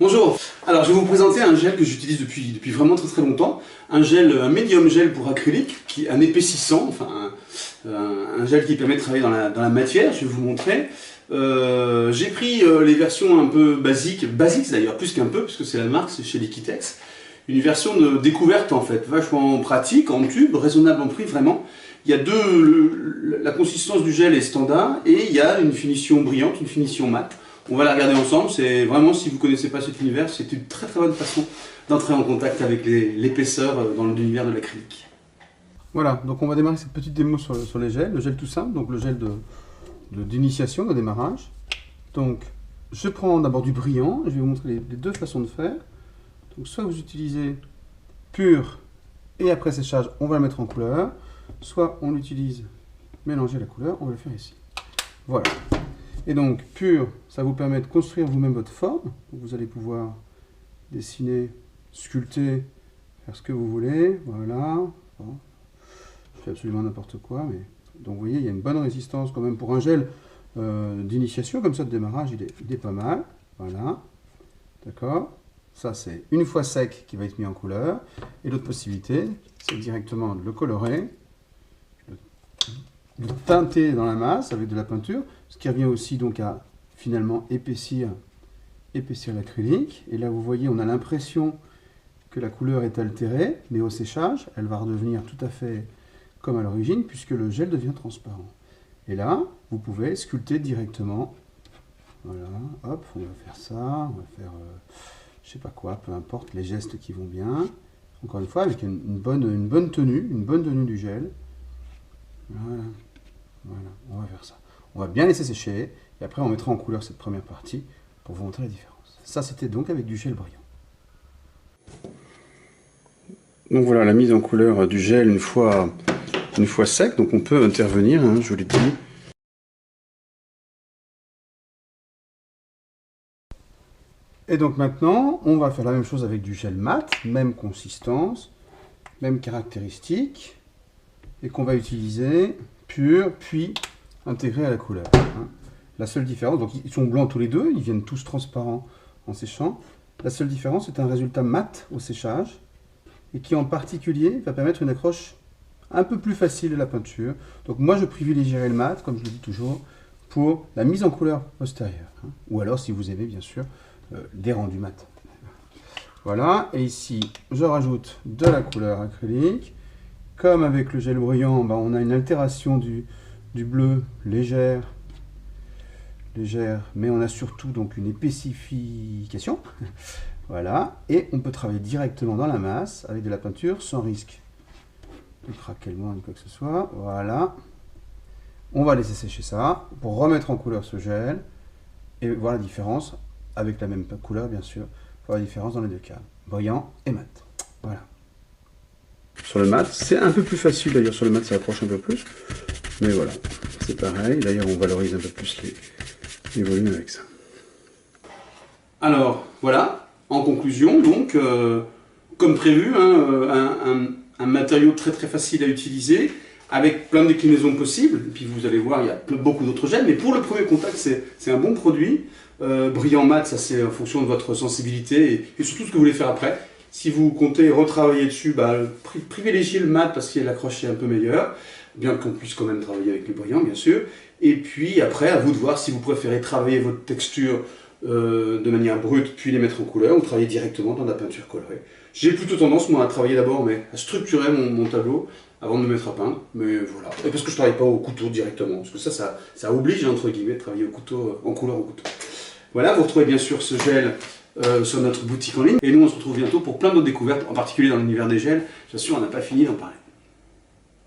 Bonjour, alors je vais vous présenter un gel que j'utilise depuis vraiment très longtemps, un médium gel pour acrylique, un épaississant, enfin un gel qui permet de travailler dans la matière, je vais vous montrer. J'ai pris les versions un peu basiques d'ailleurs, plus qu'un peu, puisque c'est la marque, c'est chez Liquitex, une version de découverte en fait, vachement pratique, en tube, raisonnable en prix vraiment. Il y a la consistance du gel est standard et il y a une finition brillante, une finition mate. On va la regarder ensemble, c'est vraiment, si vous ne connaissez pas cet univers, c'est une très bonne façon d'entrer en contact avec l'épaisseur dans l'univers de l'acrylique. Voilà, donc on va démarrer cette petite démo sur les gels, le gel tout simple, donc le gel d'initiation, de démarrage. Donc je prends d'abord du brillant, je vais vous montrer les deux façons de faire. Donc soit vous utilisez pur et après séchage, on va le mettre en couleur, soit on l'utilise mélanger la couleur, on va le faire ici. Voilà. Et donc, pur, ça vous permet de construire vous-même votre forme. Vous allez pouvoir dessiner, sculpter, faire ce que vous voulez. Voilà. Bon. Je fais absolument n'importe quoi. Mais... Donc, vous voyez, il y a une bonne résistance quand même pour un gel d'initiation. Comme ça, de démarrage, il est pas mal. Voilà. D'accord. Ça, c'est une fois sec qui va être mis en couleur. Et l'autre possibilité, c'est directement de le colorer, de teinter dans la masse avec de la peinture, ce qui revient aussi donc à finalement épaissir l'acrylique. Et là vous voyez, on a l'impression que la couleur est altérée, mais au séchage, elle va redevenir tout à fait comme à l'origine, puisque le gel devient transparent. Et là, vous pouvez sculpter directement. Voilà, hop, on va faire ça, on va faire, je sais pas quoi, peu importe, les gestes qui vont bien. Encore une fois, avec une bonne tenue du gel. Voilà, on va faire ça. On va bien laisser sécher, et après on mettra en couleur cette première partie pour vous montrer la différence. Ça, c'était donc avec du gel brillant. Donc voilà, la mise en couleur du gel une fois sec, donc on peut intervenir, hein, je vous l'ai dit. Et donc maintenant, on va faire la même chose avec du gel mat, même consistance, même caractéristique, et qu'on va utiliser pur, puis intégré à la couleur. Hein. La seule différence, donc ils sont blancs tous les deux, ils viennent tous transparents en séchant. La seule différence, c'est un résultat mat au séchage, et qui en particulier va permettre une accroche un peu plus facile de la peinture. Donc moi, je privilégierais le mat, comme je le dis toujours, pour la mise en couleur postérieure. Hein. Ou alors, si vous aimez, bien sûr, des rendus mat. Voilà, et ici, je rajoute de la couleur acrylique. Comme avec le gel brillant, on a une altération du bleu légère, mais on a surtout donc une épassification. Voilà, et on peut travailler directement dans la masse avec de la peinture sans risque de craquellement ni quoi que ce soit. Voilà, on va laisser sécher ça pour remettre en couleur ce gel et voir la différence avec la même couleur, bien sûr. Voir la différence dans les deux cas, brillant et mat. Voilà. Sur le mat, c'est un peu plus facile d'ailleurs, sur le mat ça accroche un peu plus, mais voilà, c'est pareil, d'ailleurs on valorise un peu plus les volumes avec ça. Alors voilà, en conclusion, donc, comme prévu, hein, un matériau très facile à utiliser, avec plein de déclinaisons possibles, et puis vous allez voir, il y a beaucoup d'autres gels, mais pour le premier contact, c'est un bon produit. Brillant mat, ça c'est en fonction de votre sensibilité, et surtout ce que vous voulez faire après. Si vous comptez retravailler dessus, privilégiez le mat parce que l'accroche est un peu meilleure, bien qu'on puisse quand même travailler avec le brillant, bien sûr. Et puis après, à vous de voir si vous préférez travailler votre texture de manière brute, puis les mettre en couleur, ou travailler directement dans la peinture colorée. J'ai plutôt tendance, moi, à travailler d'abord, mais à structurer mon tableau avant de me mettre à peindre. Mais voilà. Et parce que je ne travaille pas au couteau directement, parce que ça oblige, entre guillemets, de travailler au couteau, en couleur au couteau. Voilà, vous retrouvez bien sûr ce gel sur notre boutique en ligne. Et nous, on se retrouve bientôt pour plein d'autres découvertes, en particulier dans l'univers des gels. Bien sûr, on n'a pas fini d'en parler.